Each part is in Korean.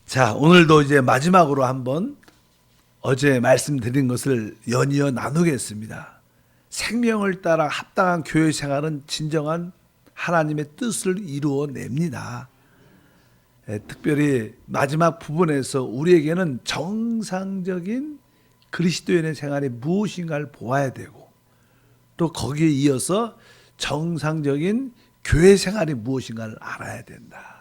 자, 오늘도 이제 마지막으로 한번 어제 말씀드린 것을 연이어 나누겠습니다. 생명을 따라 합당한 교회 생활은 진정한 하나님의 뜻을 이루어냅니다. 특별히 마지막 부분에서 우리에게는 정상적인 그리스도인의 생활이 무엇인가를 보아야 되고, 또 거기에 이어서 정상적인 교회 생활이 무엇인가를 알아야 된다.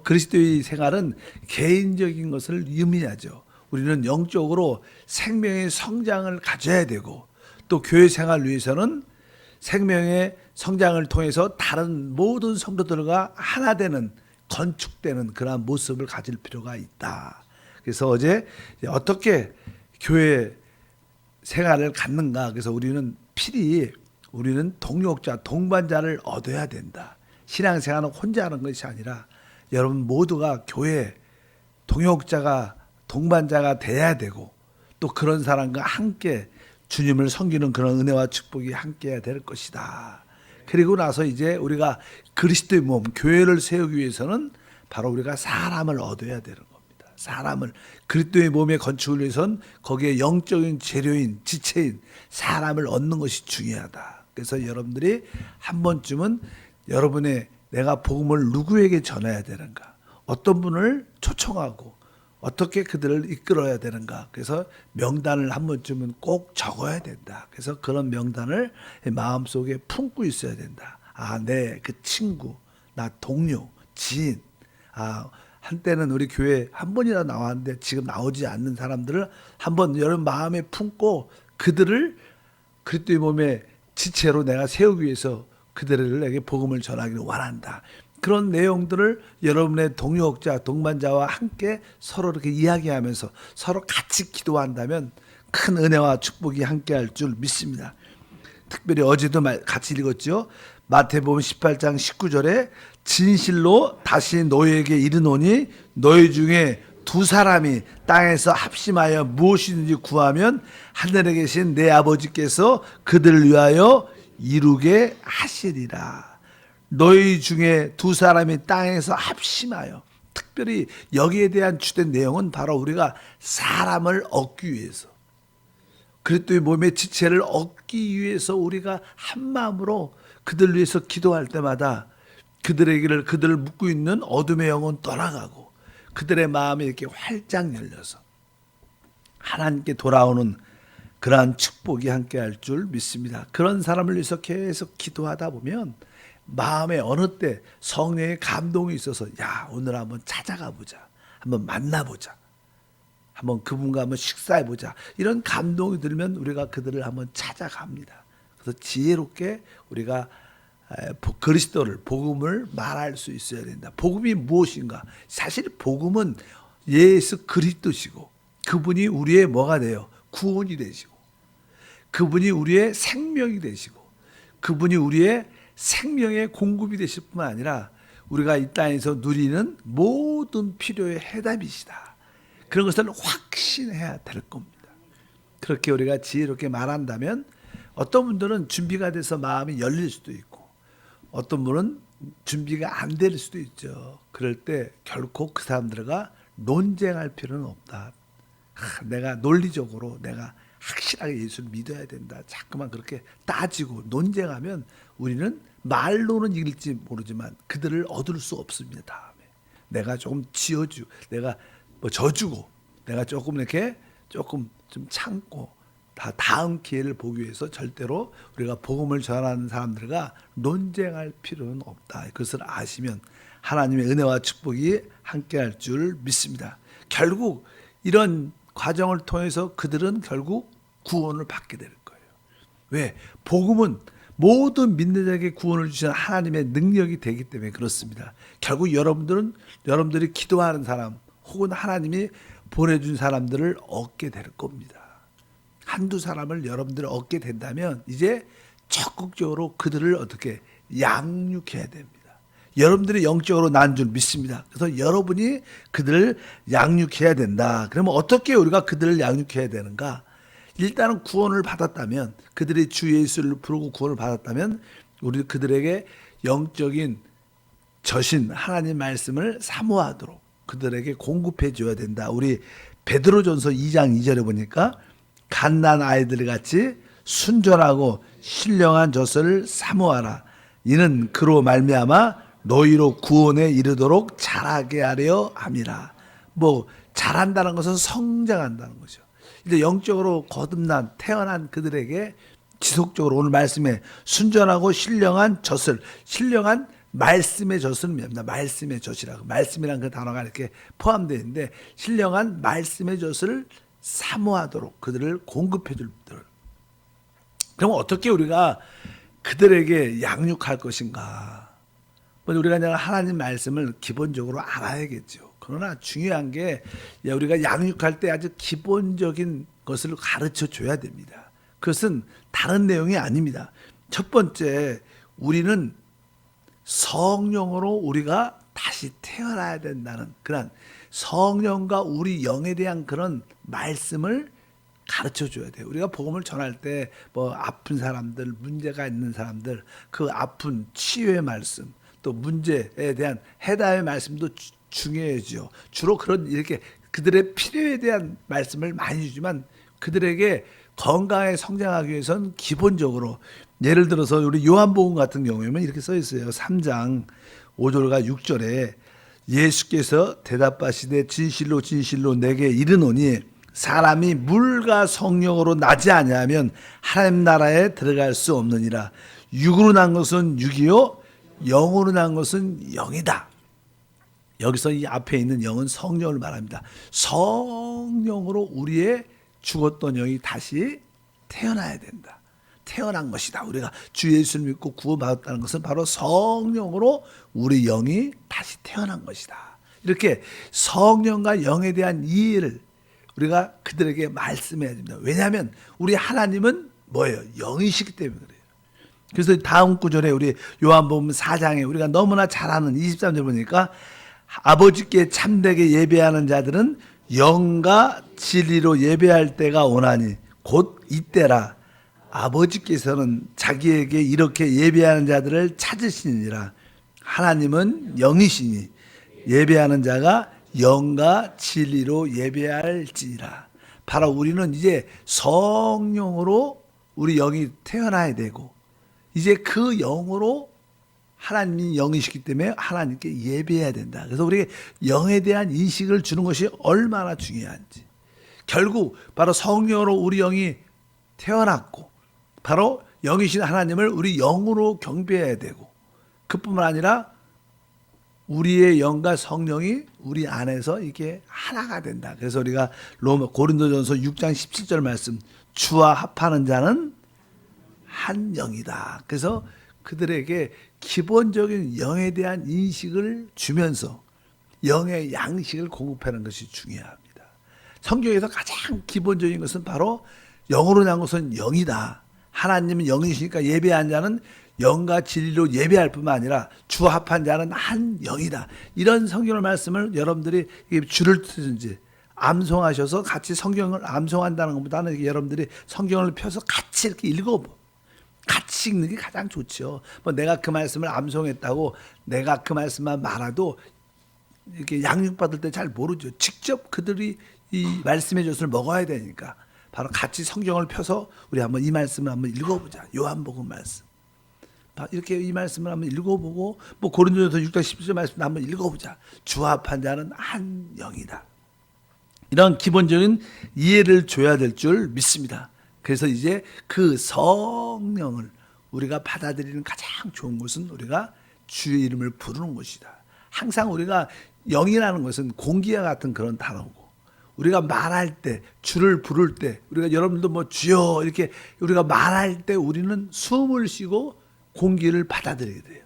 그리스도의 생활은 개인적인 것을 의미하죠. 우리는 영적으로 생명의 성장을 가져야 되고, 또 교회 생활을 위해서는 생명의 성장을 통해서 다른 모든 성도들과 하나 되는, 건축되는 그러한 모습을 가질 필요가 있다. 그래서 어제 어떻게 교회 생활을 갖는가, 그래서 우리는 동역자, 동반자를 얻어야 된다. 신앙생활은 혼자 하는 것이 아니라 여러분 모두가 교회 동역자가, 동반자가 돼야 되고, 또 그런 사람과 함께 주님을 섬기는 그런 은혜와 축복이 함께해야 될 것이다. 그리고 나서 이제 우리가 그리스도의 몸, 교회를 세우기 위해서는 바로 우리가 사람을 얻어야 되는 겁니다. 사람을, 그리스도의 몸의 건축을 위해서는 거기에 영적인 재료인, 지체인 사람을 얻는 것이 중요하다. 그래서 여러분들이 한 번쯤은 여러분의 내가 복음을 누구에게 전해야 되는가, 어떤 분을 초청하고 어떻게 그들을 이끌어야 되는가, 그래서 명단을 한 번쯤은 꼭 적어야 된다. 그래서 그런 명단을 마음속에 품고 있어야 된다. 내 그 친구, 나 동료, 지인, 한때는 우리 교회 한 번이나 나왔는데 지금 나오지 않는 사람들을 한번 여러분 마음에 품고 그들을 그리스도의 몸의 지체로 내가 세우기 위해서 그들에게 복음을 전하기를 원한다. 그런 내용들을 여러분의 동역자, 동반자와 함께 서로 이렇게 이야기하면서 서로 같이 기도한다면 큰 은혜와 축복이 함께할 줄 믿습니다. 특별히 어제도 같이 읽었죠. 마태복음 18장 19절에 진실로 다시 너희에게 이르노니 너희 중에 두 사람이 땅에서 합심하여 무엇이든지 구하면 하늘에 계신 내 아버지께서 그들을 위하여 이루게 하시리라. 너희 중에 두 사람이 땅에서 합심하여, 특별히 여기에 대한 주된 내용은 바로 우리가 사람을 얻기 위해서, 그리스도의 몸의 지체를 얻기 위해서 우리가 한 마음으로 그들을 위해서 기도할 때마다 그들을 묶고 있는 어둠의 영은 떠나가고 그들의 마음이 이렇게 활짝 열려서 하나님께 돌아오는 그러한 축복이 함께할 줄 믿습니다. 그런 사람을 위해서 계속 기도하다 보면 마음에 어느 때 성령의 감동이 있어서 오늘 한번 찾아가 보자, 한번 만나보자, 한번 그분과 한번 식사해보자, 이런 감동이 들면 우리가 그들을 한번 찾아갑니다. 그래서 지혜롭게 우리가 그리스도를, 복음을 말할 수 있어야 된다. 복음이 무엇인가? 사실 복음은 예수 그리스도시고 그분이 우리의 뭐가 돼요? 구원이 되시고, 그분이 우리의 생명이 되시고, 그분이 우리의 생명의 공급이 되실 뿐만 아니라 우리가 이 땅에서 누리는 모든 필요의 해답이시다. 그런 것을 확신해야 될 겁니다. 그렇게 우리가 지혜롭게 말한다면 어떤 분들은 준비가 돼서 마음이 열릴 수도 있고, 어떤 분은 준비가 안 될 수도 있죠. 그럴 때 결코 그 사람들과 논쟁할 필요는 없다. 내가 논리적으로 내가 확실하게 예수를 믿어야 된다. 자꾸만 그렇게 따지고 논쟁하면 우리는 말로는 이길지 모르지만 그들을 얻을 수 없습니다. 다음에 내가 조금 지어주고, 내가 져주고, 내가 조금 이렇게 조금 좀 참고 다음 기회를 보기 위해서 절대로 우리가 복음을 전하는 사람들과 논쟁할 필요는 없다. 그것을 아시면 하나님의 은혜와 축복이 함께할 줄 믿습니다. 결국 이런 과정을 통해서 그들은 결국 구원을 받게 될 거예요. 왜? 복음은 모든 믿는 자에게 구원을 주시는 하나님의 능력이 되기 때문에 그렇습니다. 결국 여러분들이 기도하는 사람 혹은 하나님이 보내준 사람들을 얻게 될 겁니다. 한두 사람을 여러분들이 얻게 된다면 이제 적극적으로 그들을 어떻게 양육해야 됩니다. 여러분들이 영적으로 난 줄 믿습니다. 그래서 여러분이 그들을 양육해야 된다. 그러면 어떻게 우리가 그들을 양육해야 되는가? 일단은 구원을 받았다면, 그들이 주 예수를 부르고 구원을 받았다면 우리 그들에게 영적인 저신 하나님 말씀을 사모하도록, 그들에게 공급해 줘야 된다. 우리 베드로전서 2장 2절에 보니까 갓난 아이들 같이 순전하고 신령한 젖을 사모하라. 이는 그로 말미암아 너희로 구원에 이르도록 자라게 하려 함이라. 뭐 자란다는 것은 성장한다는 거죠. 이제 영적으로 거듭난 태어난 그들에게 지속적으로 오늘 말씀에 순전하고 신령한 젖을, 신령한 말씀의 젖을 뭡니다. 말씀의 젖이라고. 말씀이란 그 단어가 이렇게 포함되어 있는데 신령한 말씀의 젖을 사모하도록 그들을 공급해 줄 들. 그럼 어떻게 우리가 그들에게 양육할 것인가? 우리가 그냥 하나님 말씀을 기본적으로 알아야겠죠. 그러나 중요한 게 우리가 양육할 때 아주 기본적인 것을 가르쳐 줘야 됩니다. 그것은 다른 내용이 아닙니다. 첫 번째, 우리는 성령으로 우리가 다시 태어나야 된다는 그런 성령과 우리 영에 대한 그런 말씀을 가르쳐 줘야 돼요. 우리가 복음을 전할 때 뭐 아픈 사람들, 문제가 있는 사람들, 그 아픈 치유의 말씀, 또 문제에 대한 해답의 말씀도 중요해지요. 주로 그런 이렇게 그들의 필요에 대한 말씀을 많이 주지만 그들에게 건강하게 성장하기 위해서는 기본적으로 예를 들어서 우리 요한복음 같은 경우에는 이렇게 써 있어요. 3장 5절과 6절에 예수께서 대답하시되 진실로 진실로 내게 이르노니 사람이 물과 성령으로 나지 아니하면 하나님 나라에 들어갈 수 없느니라. 육으로 난 것은 육이요 영으로 난 것은 영이다. 여기서 이 앞에 있는 영은 성령을 말합니다. 성령으로 우리의 죽었던 영이 다시 태어나야 된다. 태어난 것이다. 우리가 주 예수를 믿고 구원받았다는 것은 바로 성령으로 우리 영이 다시 태어난 것이다. 이렇게 성령과 영에 대한 이해를 우리가 그들에게 말씀해야 됩니다. 왜냐하면 우리 하나님은 뭐예요? 영이시기 때문에 그래요. 그래서 다음 구절에 우리 요한복음 4장에 우리가 너무나 잘 아는 23절 보니까 아버지께 참되게 예배하는 자들은 영과 진리로 예배할 때가 오나니 곧 이때라. 아버지께서는 자기에게 이렇게 예배하는 자들을 찾으시니라. 하나님은 영이시니 예배하는 자가 영과 진리로 예배할지니라. 바로 우리는 이제 성령으로 우리 영이 태어나야 되고 이제 그 영으로 하나님이 영이시기 때문에 하나님께 예배해야 된다. 그래서 우리에게 영에 대한 인식을 주는 것이 얼마나 중요한지. 결국 바로 성령으로 우리 영이 태어났고 바로 영이신 하나님을 우리 영으로 경배해야 되고 그뿐만 아니라 우리의 영과 성령이 우리 안에서 이게 하나가 된다. 그래서 우리가 고린도전서 6장 17절 말씀 주와 합하는 자는 한 영이다. 그래서 그들에게 기본적인 영에 대한 인식을 주면서 영의 양식을 공급하는 것이 중요합니다. 성경에서 가장 기본적인 것은 바로 영으로 난 것은 영이다. 하나님은 영이시니까 예배한 자는 영과 진리로 예배할 뿐만 아니라 주 합한 자는 한 영이다. 이런 성경의 말씀을 여러분들이 줄을 트든지 암송하셔서 같이 성경을 암송한다는 것보다는 여러분들이 성경을 펴서 같이 이렇게 읽어보. 같이 읽는 게 가장 좋죠. 뭐 내가 그 말씀을 암송했다고 내가 그 말씀만 말아도 이렇게 양육받을 때 잘 모르죠. 직접 그들이 이 말씀의 젖을 먹어야 되니까 바로 같이 성경을 펴서 우리 한번 이 말씀을 한번 읽어보자. 요한복음 말씀. 이렇게 이 말씀을 한번 읽어보고 뭐 고린도전서 6장 17절 말씀을 한번 읽어보자. 주 합한 자는 한 영이다. 이런 기본적인 이해를 줘야 될 줄 믿습니다. 그래서 이제 그 성령을 우리가 받아들이는 가장 좋은 것은 우리가 주의 이름을 부르는 것이다. 항상 우리가 영이라는 것은 공기와 같은 그런 단어고 우리가 말할 때 주를 부를 때 우리가 여러분도 뭐 주여 이렇게 우리가 말할 때 우리는 숨을 쉬고 공기를 받아들이게 돼요.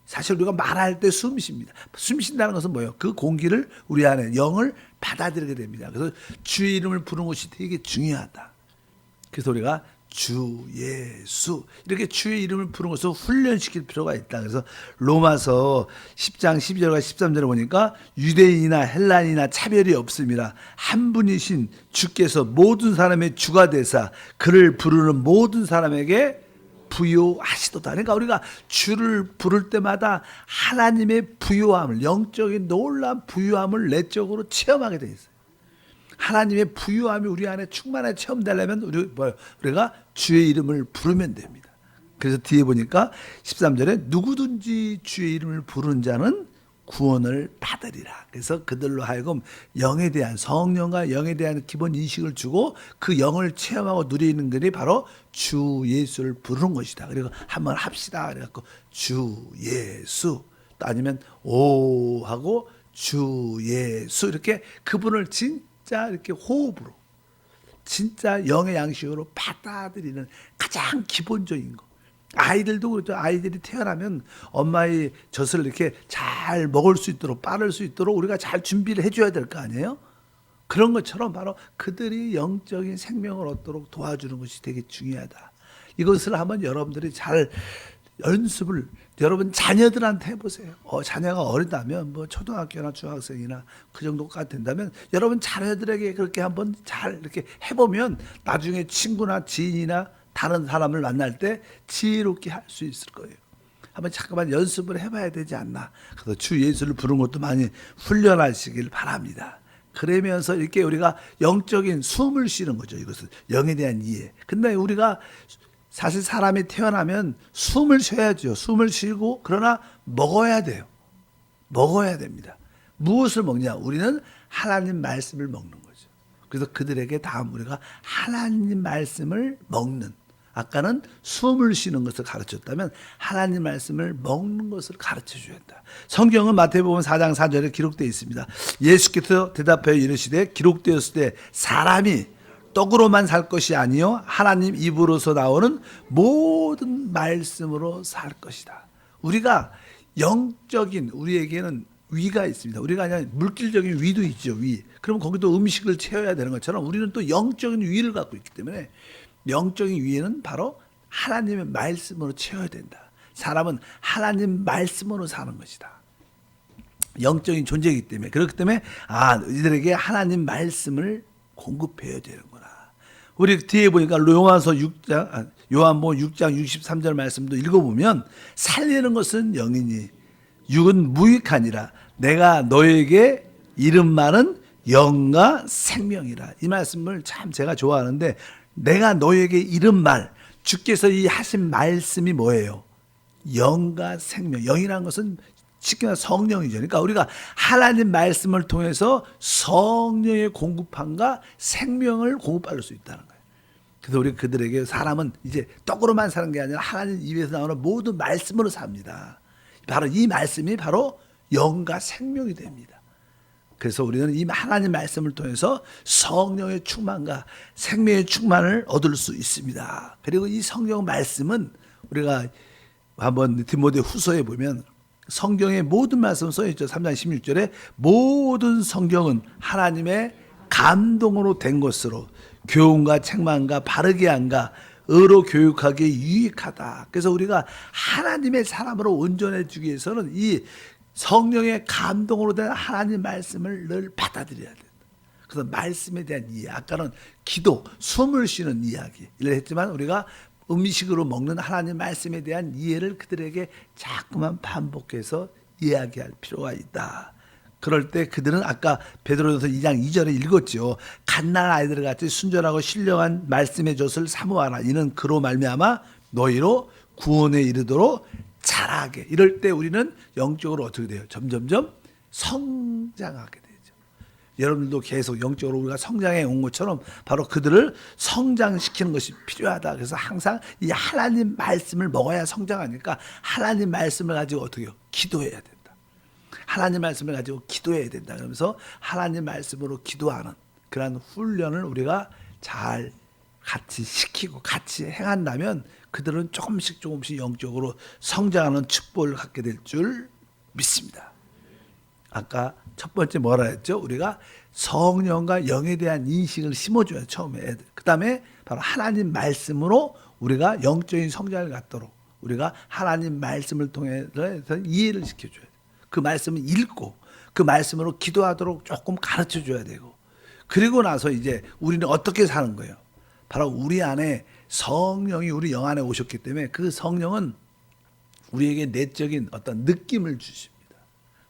사실 우리가 말할 때 숨 쉽니다. 숨 쉰다는 것은 뭐예요? 그 공기를 우리 안에 영을 받아들이게 됩니다. 그래서 주의 이름을 부르는 것이 되게 중요하다. 그래서 우리가 주 예수 이렇게 주의 이름을 부르는 것을 훈련시킬 필요가 있다. 그래서 로마서 10장 12절과 13절에 보니까 유대인이나 헬라인이나 차별이 없음이라 한 분이신 주께서 모든 사람의 주가 되사 그를 부르는 모든 사람에게 부요하시도다. 그러니까 우리가 주를 부를 때마다 하나님의 부요함을, 영적인 놀라운 부요함을 내적으로 체험하게 돼 있어요. 하나님의 부요함이 우리 안에 충만하게 체험되려면 우리가 주의 이름을 부르면 됩니다. 그래서 뒤에 보니까 13절에 누구든지 주의 이름을 부르는 자는 구원을 받으리라. 그래서 그들로 하여금 영에 대한, 성령과 영에 대한 기본 인식을 주고 그 영을 체험하고 누리는 것이 바로 주 예수를 부르는 것이다. 그리고 한번 합시다. 그래갖고 주 예수, 또 아니면 오 하고 주 예수, 이렇게 그분을 진짜 이렇게 호흡으로, 진짜 영의 양식으로 받아들이는 가장 기본적인 거. 아이들도 그렇죠. 아이들이 태어나면 엄마의 젖을 이렇게 잘 먹을 수 있도록, 빠를 수 있도록 우리가 잘 준비를 해줘야 될 거 아니에요? 그런 것처럼 바로 그들이 영적인 생명을 얻도록 도와주는 것이 되게 중요하다. 이것을 한번 여러분들이 잘 연습을 여러분 자녀들한테 해보세요. 자녀가 어리다면 뭐 초등학교나 중학생이나 그 정도까지 된다면 여러분 자녀들에게 그렇게 한번 잘 이렇게 해보면 나중에 친구나 지인이나 다른 사람을 만날 때 지혜롭게 할 수 있을 거예요. 한번 잠깐만 연습을 해봐야 되지 않나. 그래서 주 예수를 부르는 것도 많이 훈련하시길 바랍니다. 그러면서 이렇게 우리가 영적인 숨을 쉬는 거죠. 이것은 영에 대한 이해. 근데 우리가 사실 사람이 태어나면 숨을 쉬어야죠. 숨을 쉬고 그러나 먹어야 돼요. 먹어야 됩니다. 무엇을 먹냐? 우리는 하나님 말씀을 먹는 거죠. 그래서 그들에게 다음 우리가 하나님 말씀을 먹는, 아까는 숨을 쉬는 것을 가르쳤다면 하나님 말씀을 먹는 것을 가르쳐 줘야 한다. 성경은 마태복음 4장 4절에 기록되어 있습니다. 예수께서 대답하여 이르시되 기록되었을 때 사람이 떡으로만 살 것이 아니요 하나님 입으로서 나오는 모든 말씀으로 살 것이다. 우리가 영적인, 우리에게는 위가 있습니다. 우리가 그냥 물질적인 위도 있죠. 위. 그럼 거기도 음식을 채워야 되는 것처럼 우리는 또 영적인 위를 갖고 있기 때문에 영적인 위에는 바로 하나님의 말씀으로 채워야 된다. 사람은 하나님 말씀으로 사는 것이다. 영적인 존재이기 때문에, 그렇기 때문에 이들에게 하나님 말씀을 공급해야 되는구나. 우리 뒤에 보니까 요한복음 6장 63절 말씀도 읽어보면 살리는 것은 영이니 육은 무익하니라. 내가 너에게 이른 말은 영과 생명이라. 이 말씀을 참 제가 좋아하는데, 내가 너에게 이른 말, 주께서 이 하신 말씀이 뭐예요? 영과 생명. 영이라는 것은 쉽게 말해서 성령이죠. 그러니까 우리가 하나님 말씀을 통해서 성령의 공급함과 생명을 공급받을 수 있다는 거예요. 그래서 우리 그들에게 사람은 이제 떡으로만 사는 게 아니라 하나님 입에서 나오는 모든 말씀으로 삽니다. 바로 이 말씀이 바로 영과 생명이 됩니다. 그래서 우리는 이 하나님 말씀을 통해서 성령의 충만과 생명의 충만을 얻을 수 있습니다. 그리고 이 성령 말씀은 우리가 한번 디모데 후서에 보면 성경의 모든 말씀 써있죠. 3장 16절에 모든 성경은 하나님의 감동으로 된 것으로 교훈과 책망과 바르게 함과 의로 교육하기에 유익하다. 그래서 우리가 하나님의 사람으로 온전해 주기 위해서는 이 성령의 감동으로 된 하나님 말씀을 늘 받아들여야 된다. 그래서 말씀에 대한 이해, 아까는 기도, 숨을 쉬는 이야기를 했지만 우리가 음식으로 먹는 하나님 말씀에 대한 이해를 그들에게 자꾸만 반복해서 이야기할 필요가 있다. 그럴 때 그들은 아까 베드로전서 2장 2절에 읽었죠. 갓난 아이들 같이 순전하고 신령한 말씀의 젖을 사모하라. 이는 그로 말미암아 너희로 구원에 이르도록 자라게. 이럴 때 우리는 영적으로 어떻게 돼요? 점점점 성장하게 되죠. 여러분들도 계속 영적으로 우리가 성장해 온 것처럼 바로 그들을 성장시키는 것이 필요하다. 그래서 항상 이 하나님 말씀을 먹어야 성장하니까 하나님 말씀을 가지고 어떻게 해요? 기도해야 된다. 하나님 말씀을 가지고 기도해야 된다. 그러면서 하나님 말씀으로 기도하는 그런 훈련을 우리가 잘 같이 시키고 같이 행한다면 그들은 조금씩 영적으로 성장하는 축복을 갖게 될 줄 믿습니다. 아까 첫 번째 뭐라 했죠? 우리가 성령과 영에 대한 인식을 심어줘야 처음에 애들. 그 다음에 바로 하나님 말씀으로 우리가 영적인 성장을 갖도록 우리가 하나님 말씀을 통해서 이해를 시켜줘야 돼요. 그 말씀을 읽고 그 말씀으로 기도하도록 조금 가르쳐줘야 되고, 그리고 나서 이제 우리는 어떻게 사는 거예요? 바로 우리 안에 성령이 우리 영 안에 오셨기 때문에 그 성령은 우리에게 내적인 어떤 느낌을 주십니다.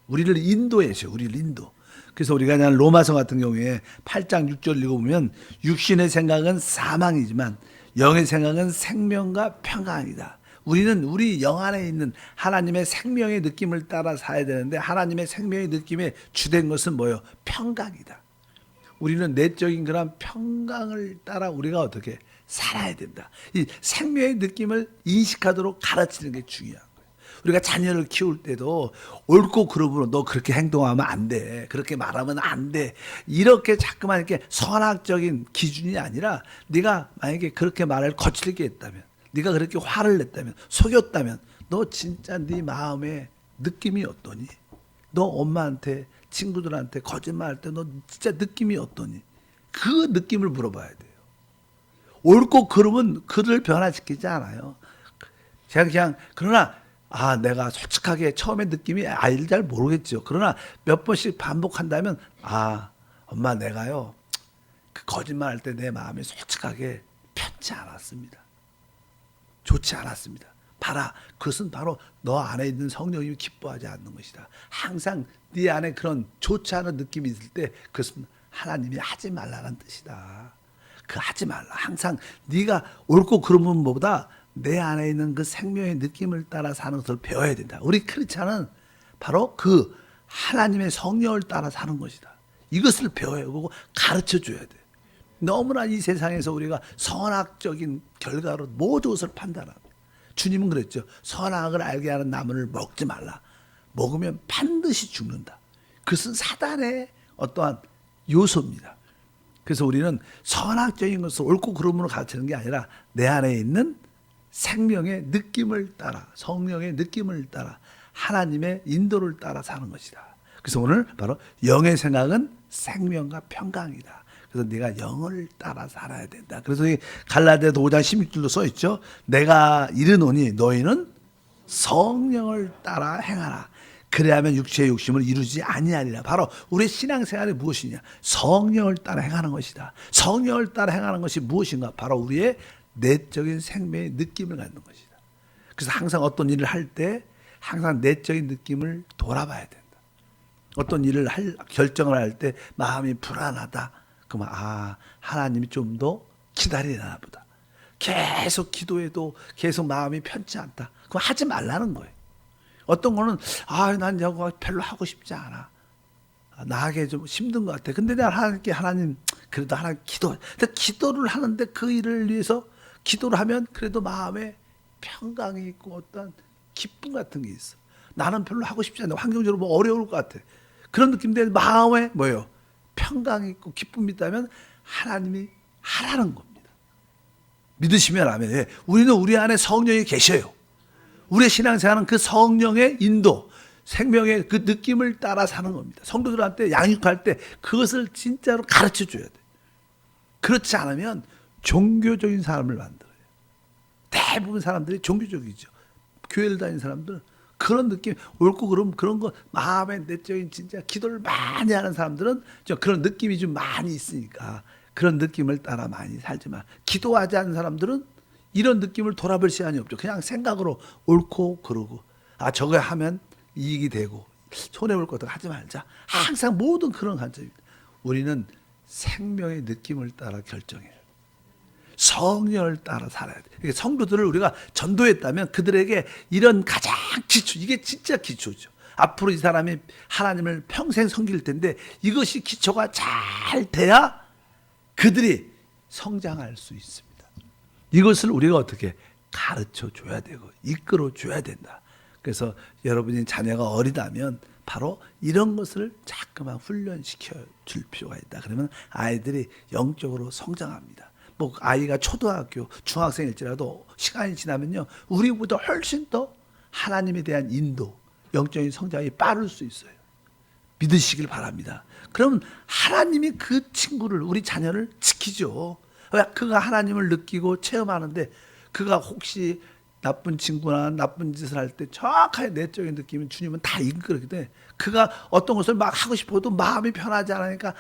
우리를 인도해 주세요. 우리를 인도. 그래서 우리가 그냥 로마서 같은 경우에 8장 6절 읽어보면 육신의 생각은 사망이지만 영의 생각은 생명과 평강이다. 우리는 우리 영 안에 있는 하나님의 생명의 느낌을 따라 살아야 되는데 하나님의 생명의 느낌에 주된 것은 뭐예요? 평강이다. 우리는 내적인 그런 평강을 따라 우리가 어떻게 살아야 된다. 이 생명의 느낌을 인식하도록 가르치는 게 중요한 거예요. 우리가 자녀를 키울 때도 옳고 그름으로 너 그렇게 행동하면 안 돼. 그렇게 말하면 안 돼. 이렇게 자꾸만 이렇게 선악적인 기준이 아니라 네가 만약에 그렇게 말을 거칠게 했다면, 네가 그렇게 화를 냈다면, 속였다면 너 진짜 네 마음의 느낌이 어떠니? 너 엄마한테, 친구들한테 거짓말할 때 너 진짜 느낌이 어떠니? 그 느낌을 물어봐야 돼요. 옳고 그름은 그들을 변화시키지 않아요. 그냥 그러나 내가 솔직하게 처음에 느낌이 아이들 잘 모르겠죠. 그러나 몇 번씩 반복한다면 엄마 내가요 그 거짓말할 때 내 마음이 솔직하게 편치 않았습니다. 좋지 않았습니다. 봐라, 그것은 바로 너 안에 있는 성령님이 기뻐하지 않는 것이다. 항상 네 안에 그런 좋지 않은 느낌이 있을 때 그것은 하나님이 하지 말라는 뜻이다. 그 하지 말라. 항상 네가 옳고 그름은 뭐보다 내 안에 있는 그 생명의 느낌을 따라 사는 것을 배워야 된다. 우리 크리스찬은 바로 그 하나님의 성령을 따라 사는 것이다. 이것을 배워야 하고 가르쳐 줘야 돼. 너무나 이 세상에서 우리가 선악적인 결과로 모든 것을 판단합니다. 주님은 그랬죠. 선악을 알게 하는 나무를 먹지 말라. 먹으면 반드시 죽는다. 그것은 사단의 어떠한 요소입니다. 그래서 우리는 선악적인 것을 옳고 그름으로 가르치는 게 아니라 내 안에 있는 생명의 느낌을 따라, 성령의 느낌을 따라, 하나님의 인도를 따라 사는 것이다. 그래서 오늘 바로 영의 생각은 생명과 평강이다. 그래서 네가 영을 따라 살아야 된다. 그래서 이 갈라디아서 5장 16절도 써 있죠. 내가 이르노니 너희는 성령을 따라 행하라. 그래야면 육체의 욕심을 이루지 아니하리라. 바로 우리 신앙생활이 무엇이냐? 성령을 따라 행하는 것이다. 성령을 따라 행하는 것이 무엇인가? 바로 우리의 내적인 생명의 느낌을 갖는 것이다. 그래서 항상 어떤 일을 할 때 항상 내적인 느낌을 돌아봐야 된다. 어떤 일을 결정을 할 때 마음이 불안하다. 그러면 하나님이 좀 더 기다리나 보다. 계속 기도해도 계속 마음이 편치 않다. 그럼 하지 말라는 거예요. 어떤 거는 난 이거 별로 하고 싶지 않아. 나에게 좀 힘든 것 같아. 근데 내가 하나님 그래도 하나님 기도를 하는데 그 일을 위해서 기도를 하면 그래도 마음에 평강이 있고 어떤 기쁨 같은 게 있어. 나는 별로 하고 싶지 않아. 환경적으로 뭐 어려울 것 같아. 그런 느낌인데 마음에 뭐예요? 평강이 있고 기쁨이 있다면 하나님이 하라는 겁니다. 믿으시면 아멘. 우리는 우리 안에 성령이 계셔요. 우리의 신앙생활은 그 성령의 인도, 생명의 그 느낌을 따라 사는 겁니다. 성도들한테 양육할 때 그것을 진짜로 가르쳐 줘야 돼. 그렇지 않으면 종교적인 사람을 만들어요. 대부분 사람들이 종교적이죠. 교회를 다니는 사람들은 그런 느낌, 옳고 그런 거, 마음의 내적인 진짜 기도를 많이 하는 사람들은 좀 그런 느낌이 좀 많이 있으니까 그런 느낌을 따라 많이 살지만 기도하지 않는 사람들은 이런 느낌을 돌아볼 시간이 없죠. 그냥 생각으로 옳고 그러고 저거 하면 이익이 되고 손해볼 것들 하지 말자. 항상 모든 그런 관점입니다. 우리는 생명의 느낌을 따라 결정해요. 성령을 따라 살아야 돼. 그러니까 성도들을 우리가 전도했다면 그들에게 이런 가장 기초, 이게 진짜 기초죠. 앞으로 이 사람이 하나님을 평생 섬길 텐데 이것이 기초가 잘 돼야 그들이 성장할 수 있습니다. 이것을 우리가 어떻게 가르쳐 줘야 되고 이끌어 줘야 된다. 그래서 여러분이 자녀가 어리다면 바로 이런 것을 자꾸만 훈련시켜 줄 필요가 있다. 그러면 아이들이 영적으로 성장합니다. 뭐 아이가 초등학교, 중학생일지라도 시간이 지나면요, 우리보다 훨씬 더 하나님에 대한 인도, 영적인 성장이 빠를 수 있어요. 믿으시길 바랍니다. 그럼 하나님이 그 친구를, 우리 자녀를 지키죠. 그가 하나님을 느끼고 체험하는데 그가 혹시 나쁜 친구나 나쁜 짓을 할 때 정확하게 내적인 느낌은 주님은 다 이끌기 때문에 그가 어떤 것을 막 하고 싶어도 마음이 편하지 않으니까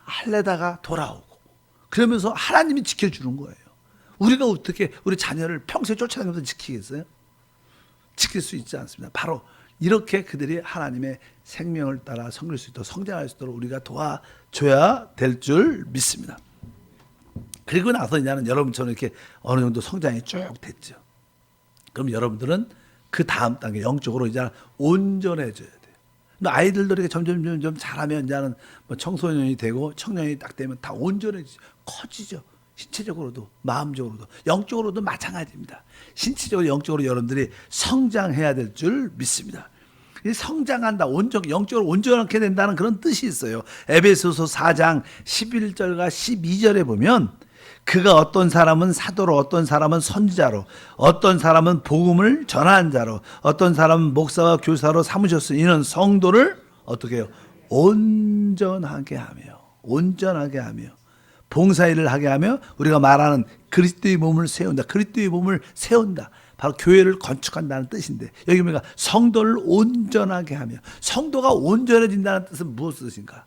하려다가 돌아오고 그러면서 하나님이 지켜주는 거예요. 우리가 어떻게 우리 자녀를 평소에 쫓아다니면서 지키겠어요? 지킬 수 있지 않습니다. 바로 이렇게 그들이 하나님의 생명을 따라 섬길 수 있도록 성장할 수 있도록 우리가 도와줘야 될 줄 믿습니다. 그리고 나서 이제는 여러분처럼 이렇게 어느 정도 성장이 쭉 됐죠. 그럼 여러분들은 그 다음 단계 영적으로 이제 온전해져야 돼요. 아이들도 이렇게 점점 자라면 이제는 뭐 청소년이 되고 청년이 딱 되면 다 온전해지죠. 커지죠. 신체적으로도 마음적으로도 영적으로도 마찬가지입니다. 신체적으로 영적으로 여러분들이 성장해야 될 줄 믿습니다. 성장한다, 영적으로 온전하게 된다는 그런 뜻이 있어요. 에베소서 4장 11절과 12절에 보면 그가 어떤 사람은 사도로, 어떤 사람은 선지자로, 어떤 사람은 복음을 전하는 자로, 어떤 사람은 목사와 교사로 삼으셨으니 이는 성도를 어떻게 해요? 온전하게 하며 봉사일을 하게 하며 우리가 말하는 그리스도의 몸을 세운다. 그리스도의 몸을 세운다. 바로 교회를 건축한다는 뜻인데 여기 보니까 성도를 온전하게 하며, 성도가 온전해진다는 뜻은 무엇 뜻인가?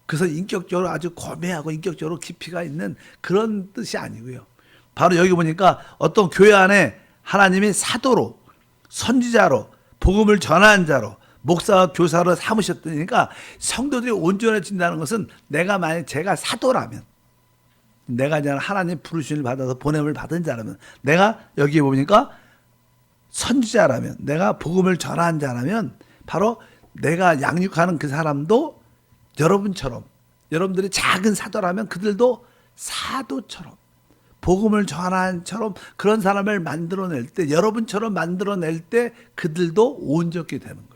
그래서 인격적으로 아주 고매하고 인격적으로 깊이가 있는 그런 뜻이 아니고요. 바로 여기 보니까 어떤 교회 안에 하나님이 사도로, 선지자로, 복음을 전하는 자로, 목사와 교사로 삼으셨다니까 성도들이 온전해진다는 것은 내가 만약 제가 사도라면, 내가 이제 하나님 부르심을 받아서 보냄을 받은 자라면, 내가 여기 보니까 선지자라면, 내가 복음을 전하는 자라면 바로 내가 양육하는 그 사람도 여러분처럼, 여러분들이 작은 사도라면 그들도 사도처럼 복음을 전하는 처럼 그런 사람을 만들어낼 때, 여러분처럼 만들어낼 때 그들도 온전히 되는 거예요.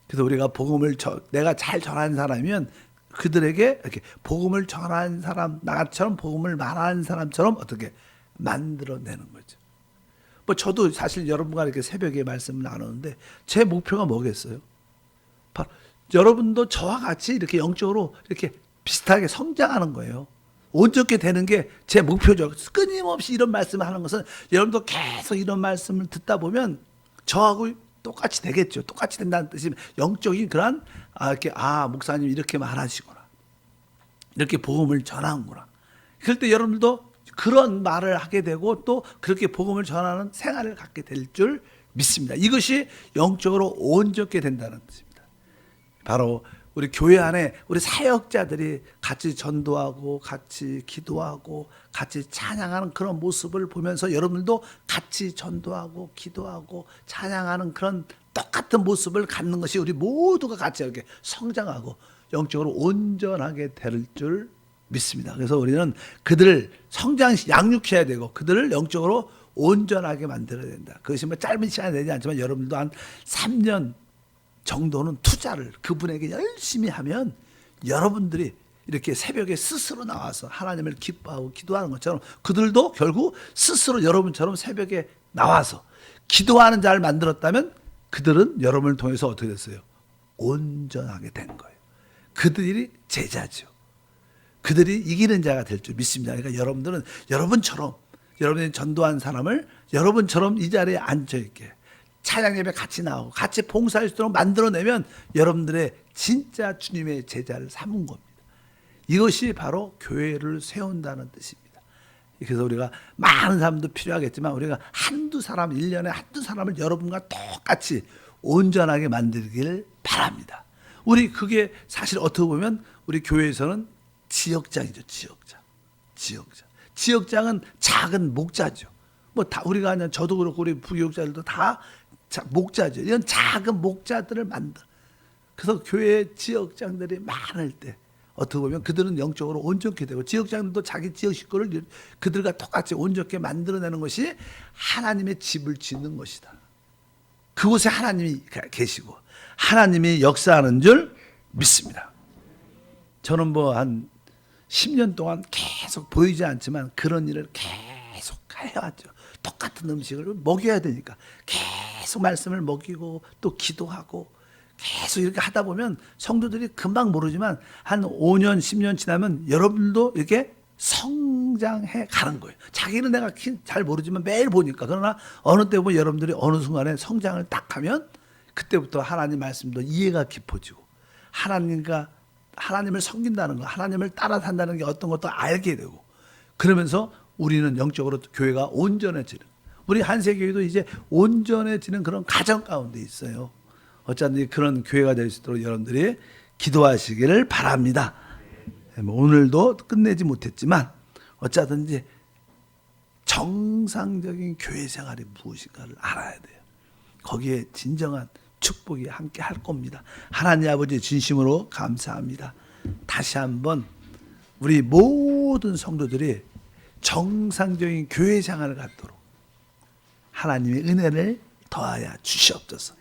그래서 우리가 복음을 내가 잘 전하는 사람이면 그들에게 이렇게 복음을 전하는 사람, 나처럼 복음을 말하는 사람처럼 어떻게 만들어내는 거죠. 뭐 저도 사실 여러분과 이렇게 새벽에 말씀을 나누는데 제 목표가 뭐겠어요? 바로 여러분도 저와 같이 이렇게 영적으로 이렇게 비슷하게 성장하는 거예요. 온전히 되는 게 제 목표죠. 끊임없이 이런 말씀을 하는 것은 여러분도 계속 이런 말씀을 듣다 보면 저하고 똑같이 되겠죠. 똑같이 된다는 뜻이 영적인 그런 목사님 이렇게 말하시구나, 이렇게 복음을 전하는구나. 그럴 때 여러분들도 그런 말을 하게 되고 또 그렇게 복음을 전하는 생활을 갖게 될 줄 믿습니다. 이것이 영적으로 온전히 된다는 뜻입니다. 바로 우리 교회 안에 우리 사역자들이 같이 전도하고 같이 기도하고 같이 찬양하는 그런 모습을 보면서 여러분들도 같이 전도하고 기도하고 찬양하는 그런 똑같은 모습을 갖는 것이 우리 모두가 같이 이렇게 성장하고 영적으로 온전하게 될 줄 믿습니다. 그래서 우리는 그들을 양육해야 되고 그들을 영적으로 온전하게 만들어야 된다. 그것이 뭐 짧은 시간이 되지 않지만 여러분들도 한 3년 정도는 투자를 그분에게 열심히 하면 여러분들이 이렇게 새벽에 스스로 나와서 하나님을 기뻐하고 기도하는 것처럼 그들도 결국 스스로 여러분처럼 새벽에 나와서 기도하는 자를 만들었다면 그들은 여러분을 통해서 어떻게 됐어요? 온전하게 된 거예요. 그들이 제자죠. 그들이 이기는 자가 될 줄 믿습니다. 그러니까 여러분들은 여러분처럼, 여러분이 전도한 사람을 여러분처럼 이 자리에 앉아있게 찬양 예배 같이 나오고 같이 봉사할 수 있도록 만들어내면 여러분들의 진짜 주님의 제자를 삼은 겁니다. 이것이 바로 교회를 세운다는 뜻입니다. 그래서 우리가 많은 사람도 필요하겠지만 우리가 한두 사람, 1년에 한두 사람을 여러분과 똑같이 온전하게 만들길 바랍니다. 우리 그게 사실 어떻게 보면 우리 교회에서는 지역장이죠. 지역장은 작은 목자죠. 뭐 다 우리가 그냥 저도 그렇고 우리 부교육자들도 다 목자죠. 이런 작은 목자들을 만들어. 그래서 교회 지역장들이 많을 때 어떻게 보면 그들은 영적으로 온전케 되고 지역장들도 자기 지역 식구를 그들과 똑같이 온전케 만들어내는 것이 하나님의 집을 짓는 것이다. 그곳에 하나님이 계시고 하나님이 역사하는 줄 믿습니다. 저는 뭐 한 10년 동안 계속 보이지 않지만 그런 일을 계속 해왔죠. 똑같은 음식을 먹여야 되니까 계속 말씀을 먹이고 또 기도하고 계속 이렇게 하다 보면 성도들이 금방 모르지만 한 5년 10년 지나면 여러분도 이렇게 성장해 가는 거예요. 자기는 내가 잘 모르지만 매일 보니까. 그러나 어느 때 보면 여러분들이 어느 순간에 성장을 딱 하면 그때부터 하나님 말씀도 이해가 깊어지고 하나님을 섬긴다는 거, 하나님을 따라 산다는 게 어떤 것도 알게 되고 그러면서 우리는 영적으로 교회가 온전해지는, 우리 한세교회도 이제 온전해지는 그런 가정 가운데 있어요. 어쨌든 그런 교회가 될 수 있도록 여러분들이 기도하시기를 바랍니다. 오늘도 끝내지 못했지만 어쩌든지 정상적인 교회 생활이 무엇인가를 알아야 돼요. 거기에 진정한 축복이 함께 할 겁니다. 하나님 아버지 진심으로 감사합니다. 다시 한번 우리 모든 성도들이 정상적인 교회 생활을 갖도록 하나님의 은혜를 더하여 주시옵소서.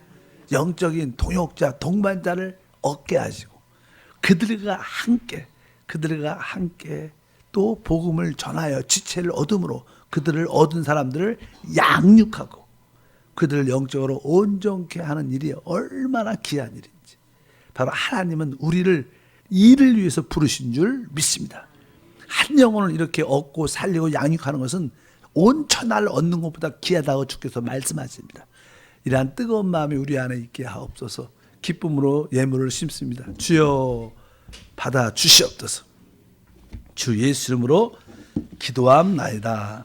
영적인 동역자, 동반자를 얻게 하시고 그들과 함께 또 복음을 전하여 지체를 얻음으로 그들을 얻은 사람들을 양육하고 그들을 영적으로 온전케 하는 일이 얼마나 귀한 일인지, 바로 하나님은 우리를 이를 위해서 부르신 줄 믿습니다. 한 영혼을 이렇게 얻고 살리고 양육하는 것은 온 천하를 얻는 것보다 귀하다고 주께서 말씀하십니다. 이러한 뜨거운 마음이 우리 안에 있게 하옵소서. 기쁨으로 예물을 심습니다. 주여 받아 주시옵소서. 주 예수 이름으로 기도함나이다.